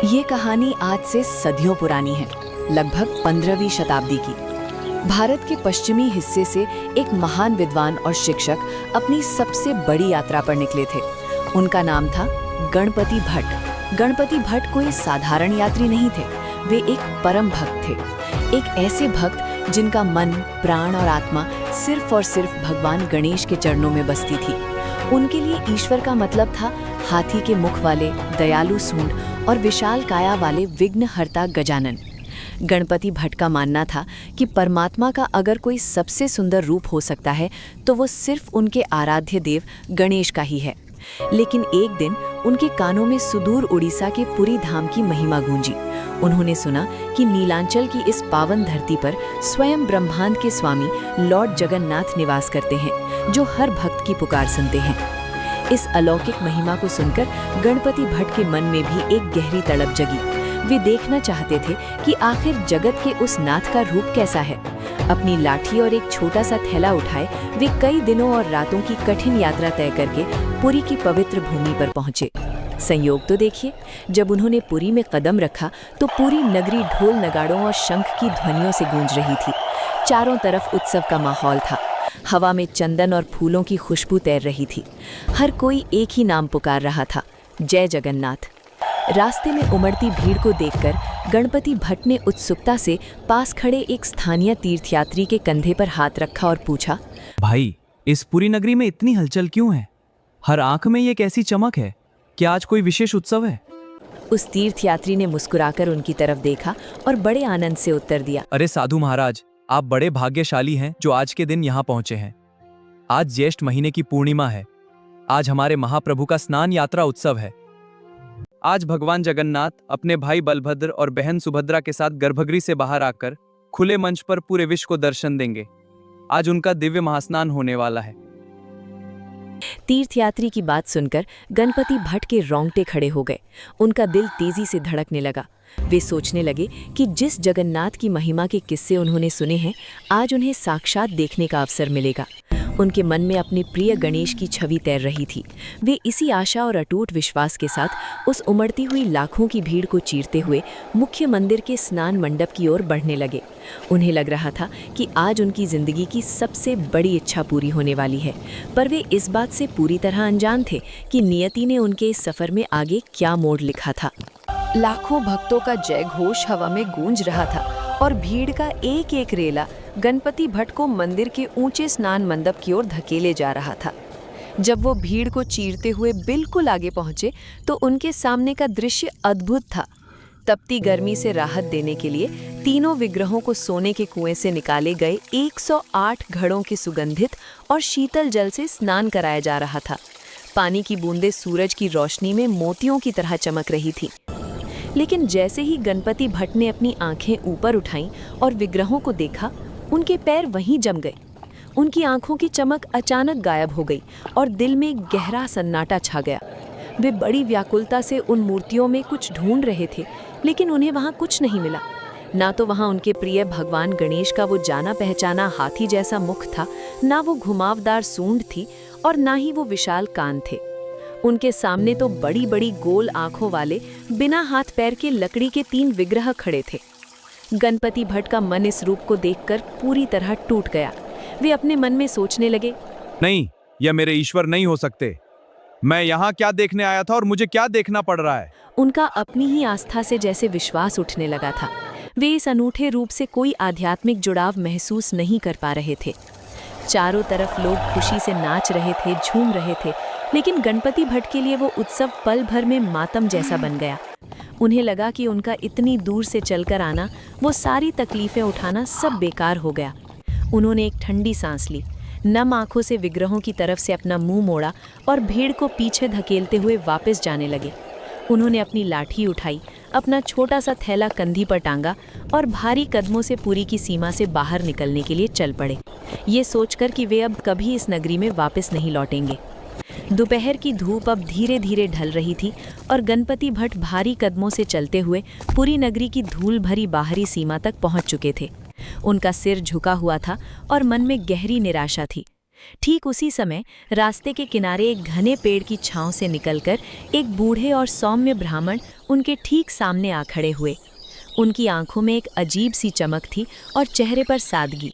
ये कहानी आज से सदियों पुरानी है, लगभग 15वीं शताब्दी की। भारत के पश्चिमी हिस्से से एक महान विद्वान और शिक्षक अपनी सबसे बड़ी यात्रा पर निकले थे। उनका नाम था गणपति भट्ट। गणपति भट्ट कोई साधारण यात्री नहीं थे, वे एक परम भक्त थे। एक ऐसे भक्त जिनका मन, प्राण और आत्मा सिर्फ और सिर्फ भगवान गणेश के चरणों में बसती थी। उनके लिए ईश्वर का मतलब था हाथी के मुख वाले दयालु सूंड और विशाल काया वाले विघ्नहर्ता गजानन। गणपति भट्ट का मानना था कि परमात्मा का अगर कोई सबसे सुंदर रूप हो सकता है तो वो सिर्फ उनके आराध्य देव गणेश का ही है। लेकिन एक दिन उनके कानों में सुदूर उड़ीसा के पुरी धाम की महिमा गूंजी। उन्होंने सुना कि नीलांचल की इस पावन धरती पर स्वयं ब्रह्मांड के स्वामी लॉर्ड जगन्नाथ निवास करते हैं, जो हर भक्त की पुकार सुनते हैं। इस अलौकिक महिमा को सुनकर गणपति भट्ट के मन में भी एक गहरी तड़प जगी। वे देखना चाहते थे कि आखिर जगत के उस नाथ का रूप कैसा है। अपनी लाठी और एक छोटा सा थैला उठाए वे कई दिनों और रातों की कठिन यात्रा तय करके पुरी की पवित्र भूमि पर पहुंचे। संयोग तो देखिए, जब उन्होंने पुरी में कदम रखा तो पूरी नगरी ढोल नगाड़ों और शंख की ध्वनियों से गूंज रही थी। चारों तरफ उत्सव का माहौल था। हवा में चंदन और फूलों की खुशबू तैर रही थी। हर कोई एक ही नाम पुकार रहा था, जय जगन्नाथ। रास्ते में उमड़ती भीड़ को देखकर गणपति भट्ट ने उत्सुकता से पास खड़े एक स्थानीय तीर्थयात्री के कंधे पर हाथ रखा और पूछा, भाई, इस पूरी नगरी में इतनी हलचल क्यों है? हर आंख में ये कैसी चमक है? क्या आज कोई विशेष उत्सव है? उस तीर्थयात्री ने मुस्कुराकर उनकी तरफ देखा और बड़े आनंद से उत्तर दिया, अरे साधु महाराज, आप बड़े भाग्यशाली हैं जो आज के दिन यहाँ पहुंचे हैं। आज ज्येष्ठ महीने की पूर्णिमा है। आज हमारे महाप्रभु का स्नान यात्रा उत्सव है। आज भगवान जगन्नाथ अपने भाई बलभद्र और बहन सुभद्रा के साथ गर्भगृह से बाहर आकर खुले मंच पर पूरे विश्व को दर्शन देंगे। आज उनका दिव्य महास्नान होने वाला है। तीर्थयात्री की बात सुनकर गणपति भट्ट के रोंगटे खड़े हो गए। उनका दिल तेजी से धड़कने लगा। वे सोचने लगे कि जिस जगन्नाथ की महिमा के किस्से उन्होंने सुने हैं, आज उन्हें साक्षात देखने का अवसर मिलेगा। उनके मन में अपने प्रिय गणेश की छवि तैर रही थी। वे इसी आशा और अटूट विश्वास के साथ उस उमड़ती हुई लाखों की भीड़ को चीरते हुए मुख्य मंदिर के स्नान मंडप की ओर बढ़ने लगे। उन्हें लग रहा था कि आज उनकी जिंदगी की सबसे बड़ी इच्छा पूरी होने वाली है, पर वे इस बात से पूरी तरह अनजान थे कि नियति ने उनके इस सफर में आगे क्या मोड़ लिखा था। लाखों भक्तों का जय घोष हवा में गूंज रहा था और भीड़ का एक एक रेला गणपति भट्ट को मंदिर के ऊंचे स्नान मंडप की ओर धकेले जा रहा था। जब वो भीड़ को चीरते हुए बिल्कुल आगे पहुंचे तो उनके सामने का दृश्य अद्भुत था। तपती गर्मी से राहत देने के लिए तीनों विग्रहों को सोने के कुएं से निकाले गए 108 घड़ों के सुगंधित और शीतल जल से स्नान कराया जा रहा था। पानी की बूंदें सूरज की रोशनी में मोतियों की तरह चमक रही थी। लेकिन जैसे ही गणपति भट्ट ने अपनी आंखें ऊपर उठाईं और विग्रहों को देखा, उनके पैर वहीं जम गए। उनकी आंखों की चमक अचानक गायब हो गई और दिल में गहरा सन्नाटा छा गया। वे बड़ी व्याकुलता से उन मूर्तियों में कुछ ढूंढ रहे थे, लेकिन उन्हें वहां कुछ नहीं मिला। ना तो वहां उनके प्रिय भगवान गणेश का वो जाना पहचाना हाथी जैसा मुख था, ना वो घुमावदार सूंड थी और ना ही वो विशाल कान थे। उनके सामने तो बड़ी बड़ी गोल आंखों वाले बिना हाथ पैर के लकड़ी के 3 विग्रह खड़े थे। गणपति भट्ट का मन इस रूप को देखकर पूरी तरह टूट गया। वे अपने मन में सोचने लगे, नहीं, यह मेरे ईश्वर नहीं हो सकते। मैं यहाँ क्या देखने आया था और मुझे क्या देखना पड़ रहा है? उनका अपनी ही आस्था से जैसे विश्वास उठने लगा था। वे इस अनूठे रूप से कोई आध्यात्मिक जुड़ाव महसूस नहीं कर पा रहे थे। चारों तरफ लोग खुशी से नाच रहे थे, झूम रहे थे, लेकिन गणपति भट्ट के लिए वो उत्सव पल भर में मातम जैसा बन गया। उन्हें लगा कि उनका इतनी दूर से चलकर आना, वो सारी तकलीफें उठाना सब बेकार हो गया। उन्होंने एक ठंडी सांस ली, नम आंखों से विग्रहों की तरफ से अपना मुंह मोड़ा और भीड़ को पीछे धकेलते हुए वापस जाने लगे। उन्होंने अपनी लाठी उठाई, अपना छोटा सा थैला कंधी पर टांगा और भारी कदमों से पुरी की सीमा से बाहर निकलने के लिए चल पड़े, ये सोचकर कि वे अब कभी इस नगरी में वापस नहीं लौटेंगे। दोपहर की धूप अब धीरे धीरे ढल रही थी और गणपति भट्ट भारी कदमों से चलते हुए पूरी नगरी की धूल भरी बाहरी सीमा तक पहुंच चुके थे। उनका सिर झुका हुआ था और मन में गहरी निराशा थी। ठीक उसी समय रास्ते के किनारे एक घने पेड़ की छांव से निकलकर एक बूढ़े और सौम्य ब्राह्मण उनके ठीक सामने आ खड़े हुए। उनकी आंखों में एक अजीब सी चमक थी और चेहरे पर सादगी।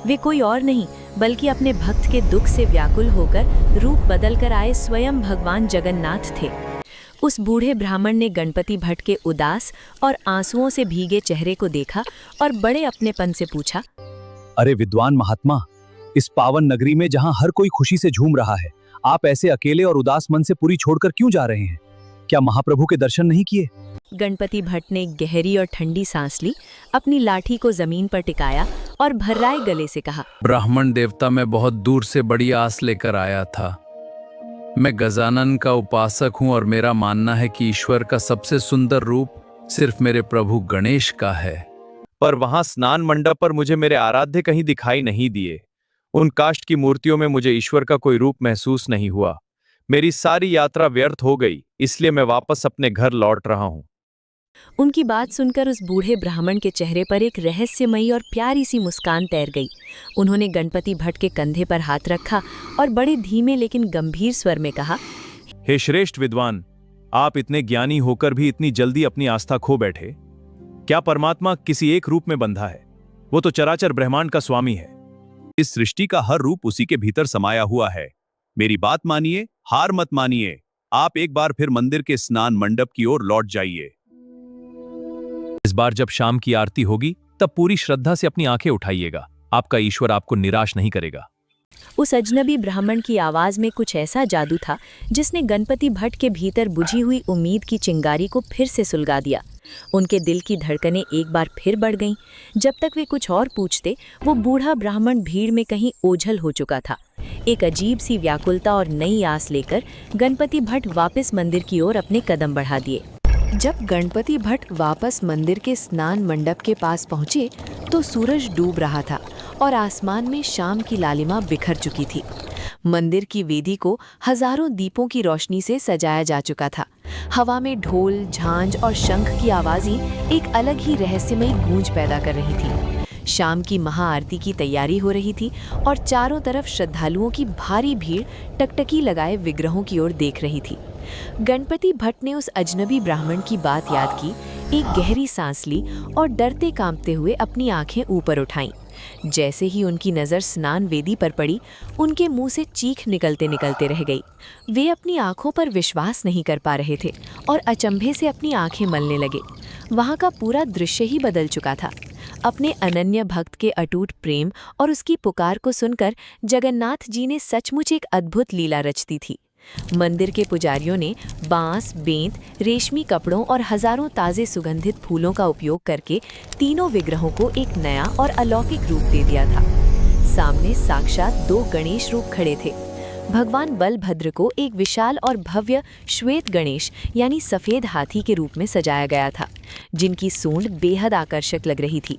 वे कोई और नहीं बल्कि अपने भक्त के दुख से व्याकुल होकर रूप बदलकर आए स्वयं भगवान जगन्नाथ थे। उस बूढ़े ब्राह्मण ने गणपति भट्ट के उदास और आंसुओं से भीगे चेहरे को देखा और बड़े अपनेपन से पूछा, अरे विद्वान महात्मा, इस पावन नगरी में जहां हर कोई खुशी से झूम रहा है, आप ऐसे अकेले और उदास मन से पुरी छोड़कर क्यों जा रहे हैं? क्या महाप्रभु के दर्शन नहीं किए? गणपति भट्ट ने गहरी और ठंडी सांस ली, अपनी लाठी को जमीन पर टिकाया और भर्राए गले से कहा, ब्राह्मण देवता मैं बहुत दूर से बड़ी आस लेकर आया था। मैं गजानन का उपासक हूँ और मेरा मानना है कि ईश्वर का सबसे सुंदर रूप सिर्फ मेरे प्रभु गणेश का है। पर वहां स्नान मंडप पर मुझे मेरे आराध्य कहीं दिखाई नहीं दिए। उन काष्ठ की मूर्तियों में मुझे ईश्वर का कोई रूप महसूस नहीं हुआ। मेरी सारी यात्रा व्यर्थ हो गई, इसलिए मैं वापस अपने घर लौट रहा हूँ। उनकी बात सुनकर उस बूढ़े ब्राह्मण के चेहरे पर एक रहस्यमयी और प्यारी सी मुस्कान तैर गई। उन्होंने गणपति भट्ट के कंधे पर हाथ रखा और बड़े धीमे लेकिन गंभीर स्वर में कहा, हे श्रेष्ठ विद्वान, आप इतने ज्ञानी होकर भी इतनी जल्दी अपनी आस्था खो बैठे। क्या परमात्मा किसी एक रूप में बंधा है? वो तो चराचर ब्रह्मांड का स्वामी है। इस सृष्टि का हर रूप उसी के भीतर समाया हुआ है। मेरी बात मानिए, हार मत मानिए। आप एक बार फिर मंदिर के स्नान मंडप की ओर लौट जाइए। इस बार जब शाम की आरती होगी तब पूरी श्रद्धा से अपनी आंखें उठाइएगा। आपका ईश्वर आपको निराश नहीं करेगा। उस अजनबी ब्राह्मण की आवाज में कुछ ऐसा जादू था जिसने गणपति भट्ट के भीतर बुझी हुई उम्मीद की चिंगारी को फिर से सुलगा दिया। उनके दिल की धड़कनें एक बार फिर बढ़ गईं। जब तक वे कुछ और पूछते, वो बूढ़ा ब्राह्मण भीड़ में कहीं ओझल हो चुका था। एक अजीब सी व्याकुलता और नई आस लेकर गणपति भट्ट वापस मंदिर की ओर अपने कदम बढ़ा दिए। जब गणपति भट्ट वापस मंदिर के स्नान मंडप के पास पहुंचे तो सूरज डूब रहा था और आसमान में शाम की लालिमा बिखर चुकी थी। मंदिर की वेदी को हजारों दीपों की रोशनी से सजाया जा चुका था। हवा में ढोल, झांझ और शंख की आवाज़ें एक अलग ही रहस्यमयी गूंज पैदा कर रही थी। शाम की महाआरती की तैयारी हो रही थी और चारों तरफ श्रद्धालुओं की भारी भीड़ टकटकी लगाए विग्रहों की ओर देख रही थी। गणपति भट्ट ने उस अजनबी ब्राह्मण की बात याद की, एक गहरी सांस ली और डरते कांपते हुए अपनी आंखें ऊपर उठाईं। जैसे ही उनकी नज़र स्नान वेदी पर पड़ी, उनके मुंह से चीख निकलते निकलते रह गई। वे अपनी आंखों पर विश्वास नहीं कर पा रहे थे और अचंभे से अपनी आंखें मलने लगे। वहाँ का पूरा दृश्य ही बदल चुका था। अपने अनन्य भक्त के अटूट प्रेम और उसकी पुकार को सुनकर जगन्नाथ जी ने सचमुच एक अद्भुत लीला रच दी थी। मंदिर के पुजारियों ने बांस, बेंत, रेशमी कपड़ों और हजारों ताज़े सुगंधित फूलों का उपयोग करके तीनों विग्रहों को एक नया और अलौकिक रूप दे दिया था। सामने साक्षात दो गणेश रूप खड़े थे। भगवान बलभद्र को एक विशाल और भव्य श्वेत गणेश यानी सफ़ेद हाथी के रूप में सजाया गया था, जिनकी सूंड बेहद आकर्षक लग रही थी।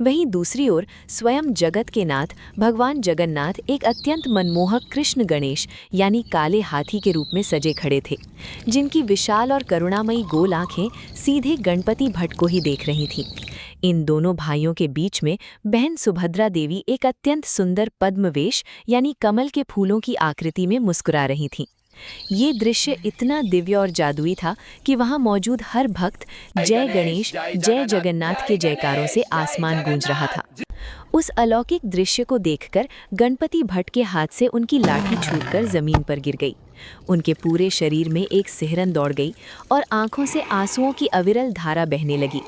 वहीं दूसरी ओर स्वयं जगत के नाथ भगवान जगन्नाथ एक अत्यंत मनमोहक कृष्ण गणेश यानी काले हाथी के रूप में सजे खड़े थे, जिनकी विशाल और करुणामयी गोल आंखें सीधे गणपति भट्ट को ही देख रही थीं। इन दोनों भाइयों के बीच में बहन सुभद्रा देवी एक अत्यंत सुंदर पद्मवेश यानी कमल के फूलों की आकृति में मुस्कुरा रही थीं। ये दृश्य इतना दिव्य और जादुई था कि वहां मौजूद हर भक्त जय गणेश, जय जगन्नाथ के जयकारों से आसमान गूंज रहा था। उस अलौकिक दृश्य को देखकर गणपति भट्ट के हाथ से उनकी लाठी छूटकर जमीन पर गिर गई। उनके पूरे शरीर में एक सिहरन दौड़ गई और आंखों से आंसुओं की अविरल धारा बहने लगी।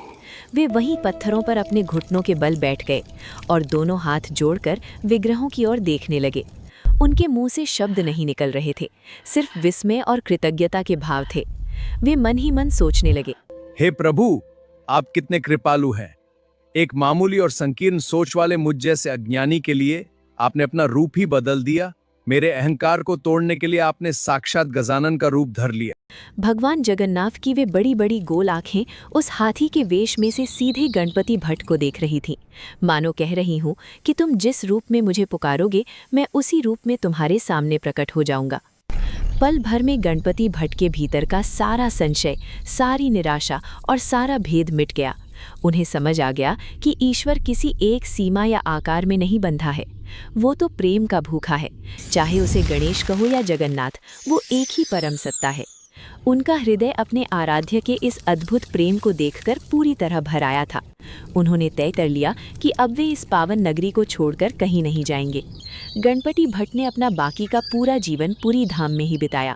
वे वहीं पत्थरों पर अपने घुटनों के बल बैठ गए और दोनों हाथ जोड़कर विग्रहों की ओर देखने लगे। उनके मुंह से शब्द नहीं निकल रहे थे, सिर्फ विस्मय और कृतज्ञता के भाव थे। वे मन ही मन सोचने लगे, हे प्रभु, आप कितने कृपालु हैं। एक मामूली और संकीर्ण सोच वाले मुझ जैसे अज्ञानी के लिए आपने अपना रूप ही बदल दिया। मेरे अहंकार को तोड़ने के लिए आपने साक्षात गजानन का रूप धर लिया। भगवान जगन्नाथ की वे बड़ी बड़ी गोल आंखें उस हाथी के वेश में से सीधे गणपति भट्ट को देख रही थीं, मानो कह रही हूँ कि तुम जिस रूप में मुझे पुकारोगे मैं उसी रूप में तुम्हारे सामने प्रकट हो जाऊंगा। पल भर में गणपति भट्ट के भीतर का सारा संशय, सारी निराशा और सारा भेद मिट गया। उन्हें समझ आ गया कि ईश्वर किसी एक सीमा या आकार में नहीं बंधा है। वो तो प्रेम का भूखा है। चाहे उसे गणेश कहो या जगन्नाथ, वो एक ही परम सत्ता है। उनका हृदय अपने आराध्य के इस अद्भुत प्रेम को देखकर पूरी तरह भर आया था। उन्होंने तय कर लिया कि अब वे इस पावन नगरी को छोड़कर कहीं नहीं जाएंगे। गणपति भट्ट ने अपना बाकी का पूरा जीवन पुरी धाम में ही बिताया,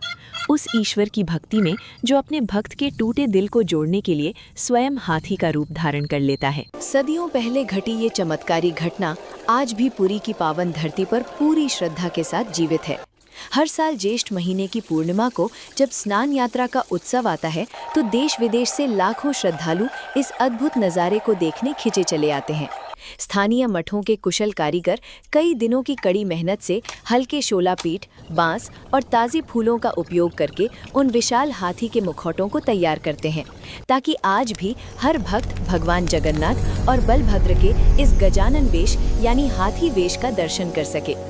उस ईश्वर की भक्ति में जो अपने भक्त के टूटे दिल को जोड़ने के लिए स्वयं हाथी का रूप धारण कर लेता है। सदियों पहले घटी ये चमत्कारी घटना आज भी पुरी की पावन धरती पर पूरी श्रद्धा के साथ जीवित है। हर साल ज्येष्ठ महीने की पूर्णिमा को जब स्नान यात्रा का उत्सव आता है तो देश विदेश से लाखों श्रद्धालु इस अद्भुत नज़ारे को देखने खिंचे चले आते हैं। स्थानीय मठों के कुशल कारीगर कई दिनों की कड़ी मेहनत से हल्के शोलापीठ, बांस और ताज़े फूलों का उपयोग करके उन विशाल हाथी के मुखौटों को तैयार करते हैं, ताकि आज भी हर भक्त भगवान जगन्नाथ और बलभद्र के इस गजानन वेश यानी हाथी वेश का दर्शन कर सके।